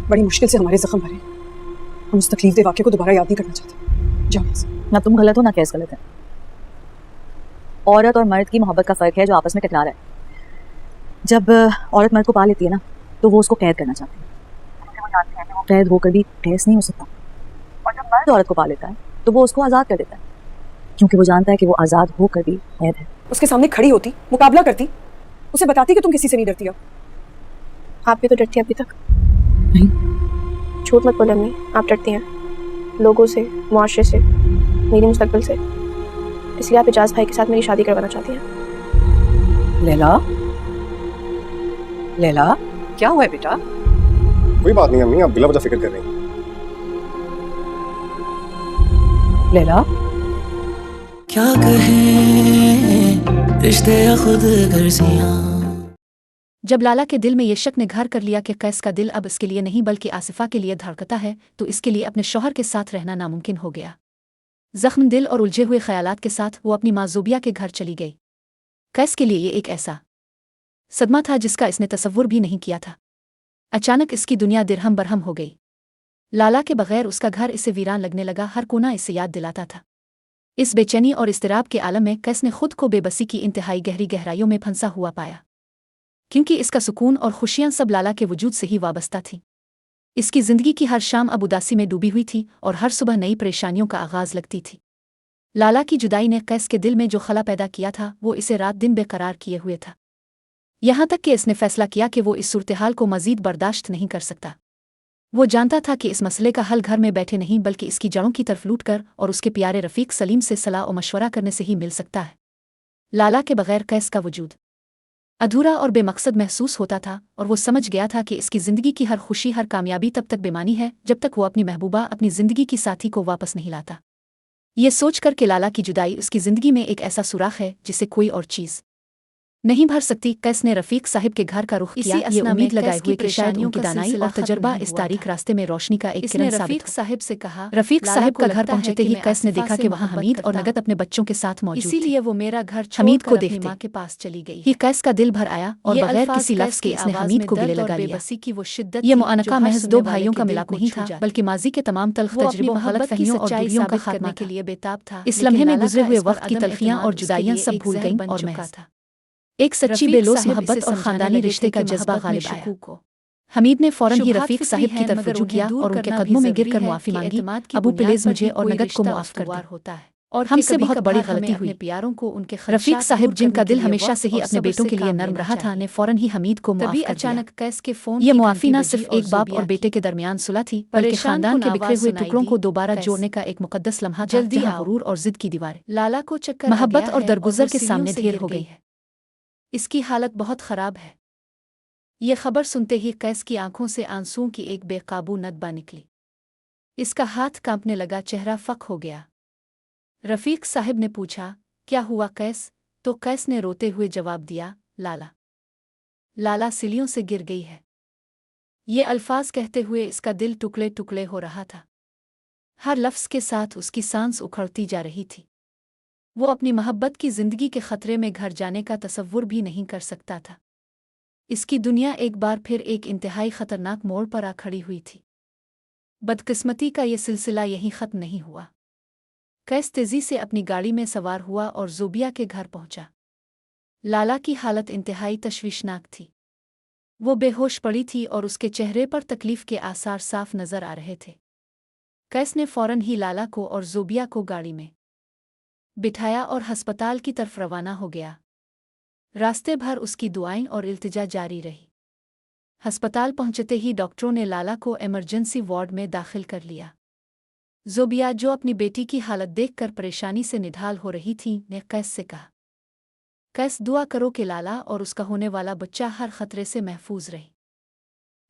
बड़ी मुश्किल से हमारे जख्म भरे। हम उस तकलीफ दे वाक़े को दोबारा याद नहीं करना चाहते। जाओ यहाँ से। ना तुम गलत हो ना केस गलत है। औरत और मर्द की मोहब्बत का फर्क है जो आपस में टकरा रहा है। जब औरत मर्द को पा लेती है ना तो वो उसको कैद करना चाहती है, क्योंकि वो जानती है कि वो कैद होकर भी कैस नहीं हो सकता। और जब मर्द औरत को पा लेता है तो वो उसको आज़ाद कर देता है, क्योंकि वो जानता है कि वो आज़ाद होकर भी कैद है। उसके सामने खड़ी होती, मुकाबला करती, उसे बताती कि तुम किसी से नहीं डरती। अब आप भी तो डरती हैं अभी तक। नहीं, झूठ मत बोलो अम्मी, आप डरती हैं लोगों से, मुआशरे से, मेरी मुस्तकबिल से। इसलिए आप इजाज भाई के साथ मेरी शादी करवाना चाहती हैं। लैला, लैला, क्या हुआ है बेटा? कोई बात नहीं अम्मी, आप बिला वजह फिक्र कर रही हैं। लैला, क्या कहें रिश्ते या खुद गर्जियां। जब लाला के दिल में ये शक ने घर कर लिया कि कैस का दिल अब इसके लिए नहीं बल्कि आसिफा के लिए धड़कता है, तो इसके लिए अपने शौहर के साथ रहना नामुमकिन हो गया। जख्म दिल और उलझे हुए ख्यालात के साथ वो अपनी माँ ज़ुबिया के घर चली गई। कैस के लिए ये एक ऐसा सदमा था जिसका इसने तसव्वुर भी नहीं किया था। अचानक इसकी दुनिया दिरहम बरहम हो गई। लाला के बगैर उसका घर इसे वीरान लगने लगा, हर कोना इसे याद दिलाता था। इस बेचैनी और इस्तिराब के आलम में कैस ने खुद को बेबसी की इंतहाई गहरी गहराइयों में फंसा हुआ पाया, क्योंकि इसका सुकून और खुशियां सब लाला के वजूद से ही वाबस्ता थीं। इसकी ज़िंदगी की हर शाम अब उदासी में डूबी हुई थी और हर सुबह नई परेशानियों का आगाज़ लगती थी। लाला की जुदाई ने कैस के दिल में जो खला पैदा किया था वो इसे रात दिन बेकरार किए हुए था। यहाँ तक कि इसने फैसला किया कि वो इस सूरत-ए-हाल को मज़ीद बर्दाश्त नहीं कर सकता। वो जानता था कि इस मसले का हल घर में बैठे नहीं बल्कि इसकी जड़ों की तरफ लूट कर और उसके प्यारे रफ़ीक सलीम से सलाह और मशवरा करने से ही मिल सकता है। लाला के बगैर कैस का वजूद अधूरा और बेमकसद महसूस होता था और वो समझ गया था कि इसकी ज़िंदगी की हर खुशी, हर कामयाबी तब तक बेमानी है जब तक वो अपनी महबूबा, अपनी ज़िंदगी की साथी को वापस नहीं लाता। ये सोच कर कि लाला की जुदाई उसकी ज़िंदगी में एक ऐसा सुराख है जिसे कोई और चीज़ नहीं भर सकती, कैस ने रफ़ीक साहिब के घर का रुख किया, ये उम्मीद लगाए हुए कि शायद उनकी दानाई और तजर्बा इस तारीख रास्ते में रोशनी का एक किरण साबित हो। साहिब से कहा, रफ़ीक साहिब का घर पहुंचते ही कैस ने देखा कि वहाँ हमीद और नगद अपने बच्चों के साथ मौजूद थे। इसीलिए वो मेरा घर हमीद को देखते माँ के पास चली गई। ही कैस का दिल भर आया और बगैर किसी लफ्ज़ के इसने हमीद को गले लगा लिया। ये मुआनका महज दो भाइयों का मिलाप नहीं था बल्कि माजी के तमाम तल्ख़ तजर्बों, गलतफ़हमियों और दूरियों का खात्मा के लिए बेताब था। इस लम्हे में गुजरे हुए वक्त की तलखियाँ और जुदाइयाँ सब भूल गईं और महज एक सच्ची बेलोस मोहब्बत और खानदानी रिश्ते का जज्बा गालिब आया। हमीद ने फौरन ही रफ़ीक साहिब की तरफ रुजू किया और उनके कदमों में गिरकर मुआफ़ी मांगी। अबू प्लीज़ मुझे और नगद को मुआफ़ कर दे, और हमसे बहुत बड़ी गलती हुई। रफ़ीक साहिब जिनका दिल हमेशा से ही अपने बेटों के लिए नर्म रहा था ने फौरन ही हमीद को मुआफ़ कर दिया। अचानक कैस के फ़ोन ये मुआफ़ी न सिर्फ एक बाप और बेटे के दरमियान सुलह थी बल्कि खानदान के बिखरे हुए टुकड़ों को दोबारा जोड़ने का एक मुकद्दस लम्हा था, जहाँ गुरूर और ज़िद की दीवार लाला को चक्कर मोहब्बत और दरगुजर के सामने ढेर हो गई है। इसकी हालत बहुत ख़राब है। ये खबर सुनते ही कैस की आंखों से आंसुओं की एक बेकाबू नदबा निकली। इसका हाथ कांपने लगा, चेहरा फक हो गया। रफ़ीक साहिब ने पूछा, क्या हुआ कैस? तो कैस ने रोते हुए जवाब दिया, लाला लाला सिलियों से गिर गई है। ये अल्फाज कहते हुए इसका दिल टुकड़े टुकड़े हो रहा था। हर लफ्ज़ के साथ उसकी सांस उखड़ती जा रही थी। वो अपनी मोहब्बत की ज़िंदगी के ख़तरे में घर जाने का तसव्वुर भी नहीं कर सकता था। इसकी दुनिया एक बार फिर एक इंतहाई ख़तरनाक मोड़ पर आ खड़ी हुई थी। बदकिस्मती का ये सिलसिला यहीं ख़त्म नहीं हुआ। कैस तेज़ी से अपनी गाड़ी में सवार हुआ और ज़ुबिया के घर पहुंचा। लाला की हालत इंतहाई तशवीशनाक थी। वो बेहोश पड़ी थी और उसके चेहरे पर तकलीफ़ के आसार साफ नज़र आ रहे थे। कैस ने फ़ौरन ही लाला को और ज़ुबिया को गाड़ी में बिठाया और हस्पताल की तरफ रवाना हो गया। रास्ते भर उसकी दुआएं और इल्तिजा जारी रही। हस्पताल पहुंचते ही डॉक्टरों ने लाला को इमरजेंसी वार्ड में दाखिल कर लिया। ज़ुबिया, जो अपनी बेटी की हालत देखकर परेशानी से निढाल हो रही थी, ने कैस से कहा, कैस दुआ करो कि लाला और उसका होने वाला बच्चा हर खतरे से महफूज रहे।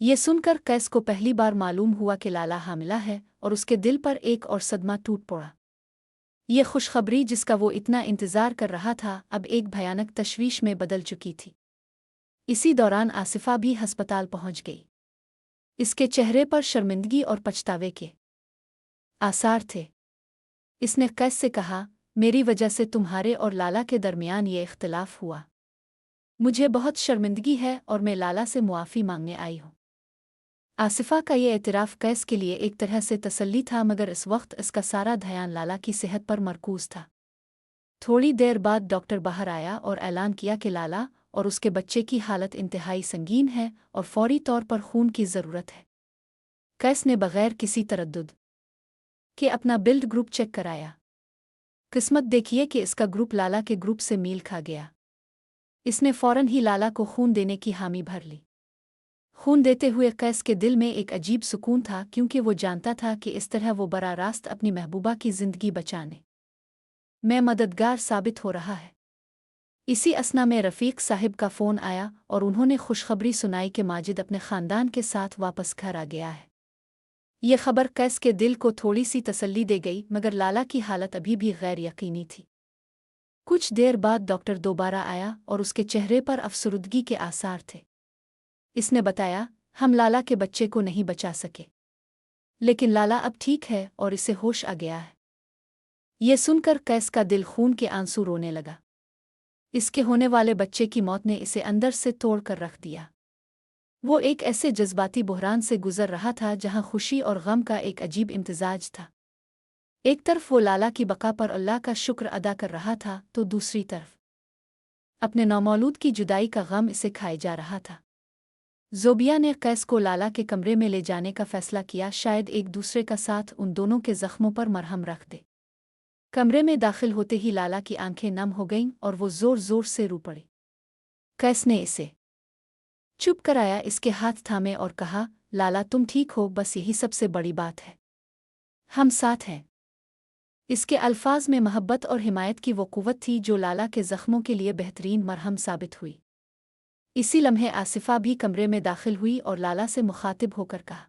ये सुनकर कैस को पहली बार मालूम हुआ कि लाला हामिला है और उसके दिल पर एक और सदमा टूट पड़ा। ये खुशखबरी जिसका वो इतना इंतज़ार कर रहा था अब एक भयानक तशवीश में बदल चुकी थी। इसी दौरान आसिफा भी अस्पताल पहुंच गई। इसके चेहरे पर शर्मिंदगी और पछतावे के आसार थे। इसने कैस से कहा, मेरी वजह से तुम्हारे और लाला के दरमियान ये इख्तिलाफ हुआ। मुझे बहुत शर्मिंदगी है और मैं लाला से मुआफ़ी मांगने आई हूँ। आसिफा का ये एतराफ़ कैस के लिए एक तरह से तसल्ली था, मगर इस वक्त इसका सारा ध्यान लाला की सेहत पर मरकूज था। थोड़ी देर बाद डॉक्टर बाहर आया और ऐलान किया कि लाला और उसके बच्चे की हालत इंतहाई संगीन है और फौरी तौर पर खून की ज़रूरत है। कैस ने बगैर किसी तरद्दुद के अपना ब्लड ग्रुप चेक कराया। किस्मत देखिए कि इसका ग्रुप लाला के ग्रुप से मील खा गया। इसने फ़ौरन ही लाला को खून देने की हामी भर ली। खून देते हुए कैस के दिल में एक अजीब सुकून था, क्योंकि वो जानता था कि इस तरह वो बरा रास्त अपनी महबूबा की ज़िंदगी बचाने में मददगार साबित हो रहा है। इसी असना में रफ़ीक साहिब का फ़ोन आया और उन्होंने खुशखबरी सुनाई कि माजिद अपने ख़ानदान के साथ वापस घर आ गया है। ये खबर कैस के दिल को थोड़ी सी तसल्ली दे गई, मगर लाला की हालत अभी भी गैर यकीनी थी। कुछ देर बाद डॉक्टर दोबारा आया और उसके चेहरे पर अफसरुदगी के आसार थे। इसने बताया, हम लाला के बच्चे को नहीं बचा सके, लेकिन लाला अब ठीक है और इसे होश आ गया है। ये सुनकर कैस का दिल खून के आंसू रोने लगा। इसके होने वाले बच्चे की मौत ने इसे अंदर से तोड़ कर रख दिया। वो एक ऐसे जज्बाती बुहरान से गुजर रहा था जहां खुशी और गम का एक अजीब इम्तिजाज था। एक तरफ वो लाला की बका पर अल्लाह का शुक्र अदा कर रहा था, तो दूसरी तरफ अपने नौमौलूद की जुदाई का गम इसे खाए जा रहा था। ज़ोबिया ने कैस को लाला के कमरे में ले जाने का फैसला किया, शायद एक दूसरे का साथ उन दोनों के जख्मों पर मरहम रख दे। कमरे में दाखिल होते ही लाला की आंखें नम हो गईं और वो ज़ोर ज़ोर से रो पड़ी। कैस ने इसे चुप कराया, इसके हाथ थामे और कहा, लाला तुम ठीक हो, बस यही सबसे बड़ी बात है, हम साथ हैं। इसके अल्फाज में मोहब्बत और हिमायत की वो कुव्वत थी जो लाला के ज़ख्मों के लिए बेहतरीन मरहम साबित हुई। इसी लम्हे आसिफा भी कमरे में दाखिल हुई और लाला से मुखातिब होकर कहा,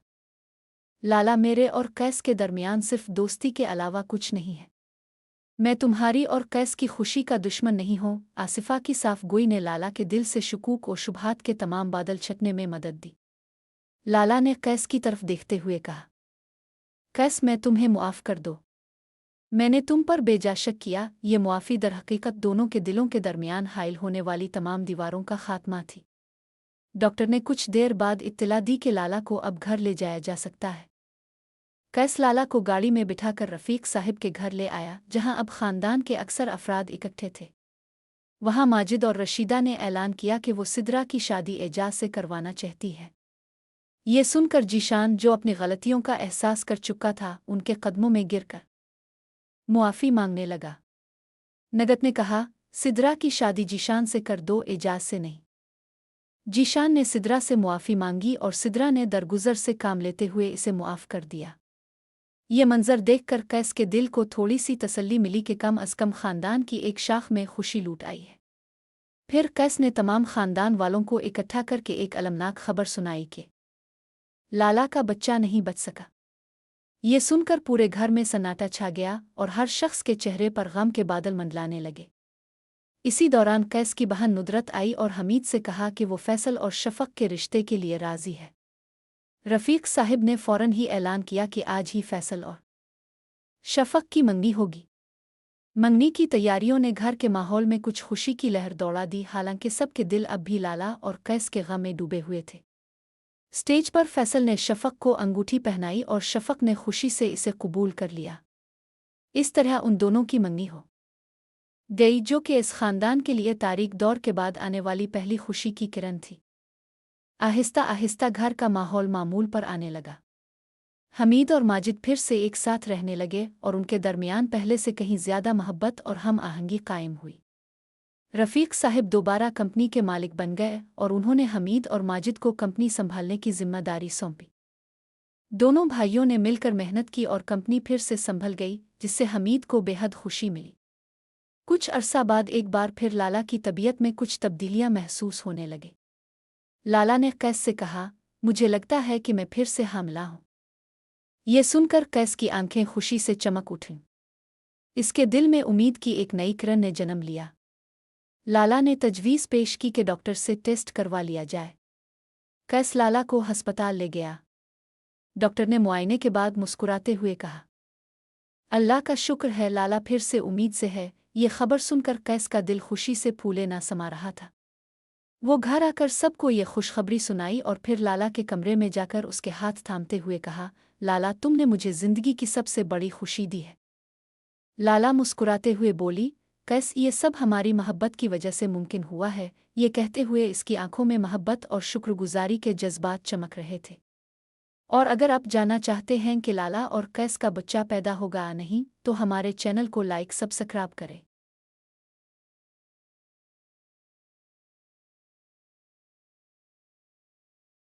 लाला मेरे और कैस के दरमियान सिर्फ दोस्ती के अलावा कुछ नहीं है। मैं तुम्हारी और कैस की खुशी का दुश्मन नहीं हूँ। आसिफा की साफ गोई ने लाला के दिल से शुकूक और शुबहात के तमाम बादल छटने में मदद दी। लाला ने कैस की तरफ देखते हुए कहा, कैस मैं तुम्हें मुआफ़ कर दो। मैंने तुम पर बेजा शक किया। ये मुआफ़ी दर हकीकत दोनों के दिलों के दरमियान हाइल होने वाली तमाम दीवारों का खात्मा थी। डॉक्टर ने कुछ देर बाद इत्तला दी कि लाला को अब घर ले जाया जा सकता है। कैस लाला को गाड़ी में बिठाकर रफ़ीक साहिब के घर ले आया, जहां अब ख़ानदान के अक्सर अफराद इकट्ठे थे। वहां माजिद और रशीदा ने ऐलान किया कि वो सिद्रा की शादी एजाज से करवाना चाहती है। ये सुनकर जीशान, जो अपनी गलतियों का एहसास कर चुका था, उनके कदमों में गिरकर मुआफ़ी मांगने लगा। नगत ने कहा, सिद्रा की शादी जीशान से कर दो, एजाज से नहीं। जीशान ने सिद्रा से मुआफ़ी मांगी और सिद्रा ने दरगुजर से काम लेते हुए इसे मुआफ़ कर दिया। ये मंजर देखकर कैस के दिल को थोड़ी सी तसल्ली मिली कि कम अज़ कम ख़ानदान की एक शाख में खुशी लूट आई है। फिर कैस ने तमाम ख़ानदान वालों को इकट्ठा करके एक अलमनाक खबर सुनाई कि लाला का बच्चा नहीं बच सका। ये सुनकर पूरे घर में सन्नाटा छा गया और हर शख्स के चेहरे पर गम के बादल मंडलाने लगे। इसी दौरान कैस की बहन नुदरत आई और हमीद से कहा कि वो फैसल और शफ़क़ के रिश्ते के लिए राज़ी है। रफ़ीक साहिब ने फ़ौरन ही ऐलान किया कि आज ही फैसल और शफ़क़ की मंगनी होगी। मंगनी की तैयारियों ने घर के माहौल में कुछ खुशी की लहर दौड़ा दी, हालांकि सबके दिल अब भी लाला और कैस के गम में डूबे हुए थे। स्टेज पर फैसल ने शफ़क़ को अंगूठी पहनाई और शफ़क़ ने खुशी से इसे कबूल कर लिया। इस तरह उन दोनों की मंगनी हो गई, जो कि इस ख़ानदान के लिए तारीख दौर के बाद आने वाली पहली खुशी की किरण थी। आहिस्ता आहिस्ता घर का माहौल मामूल पर आने लगा। हमीद और माजिद फिर से एक साथ रहने लगे और उनके दरमियान पहले से कहीं ज़्यादा मोहब्बत और हम आहंगी कायम हुई। रफ़ीक साहिब दोबारा कंपनी के मालिक बन गए और उन्होंने हमीद और माजिद को कंपनी संभालने की जिम्मेदारी सौंपी। दोनों भाइयों ने मिलकर मेहनत की और कंपनी फिर से संभल गई, जिससे हमीद को बेहद खुशी मिली। कुछ अरसा बाद एक बार फिर लाला की तबीयत में कुछ तब्दीलियां महसूस होने लगे। लाला ने कैस से कहा, मुझे लगता है कि मैं फिर से हामिला हूं। ये सुनकर कैस की आंखें खुशी से चमक उठीं। इसके दिल में उम्मीद की एक नई किरण ने जन्म लिया। लाला ने तजवीज़ पेश की कि डॉक्टर से टेस्ट करवा लिया जाए। कैस लाला को हस्पताल ले गया। डॉक्टर ने मुआयने के बाद मुस्कुराते हुए कहा, अल्लाह का शुक्र है, लाला फिर से उम्मीद से है। ये खबर सुनकर कैस का दिल खुशी से फूले ना समा रहा था। वो घर आकर सबको ये खुशखबरी सुनाई और फिर लाला के कमरे में जाकर उसके हाथ थामते हुए कहा, लाला तुमने मुझे जिंदगी की सबसे बड़ी खुशी दी है। लाला मुस्कुराते हुए बोली, कैस ये सब हमारी मोहब्बत की वजह से मुमकिन हुआ है। ये कहते हुए इसकी आंखों में मोहब्बत और शुक्रगुजारी के जज्बात चमक रहे थे। और अगर आप जानना चाहते हैं कि लाला और कैस का बच्चा पैदा होगा या नहीं, तो हमारे चैनल को लाइक सब्सक्राइब करें।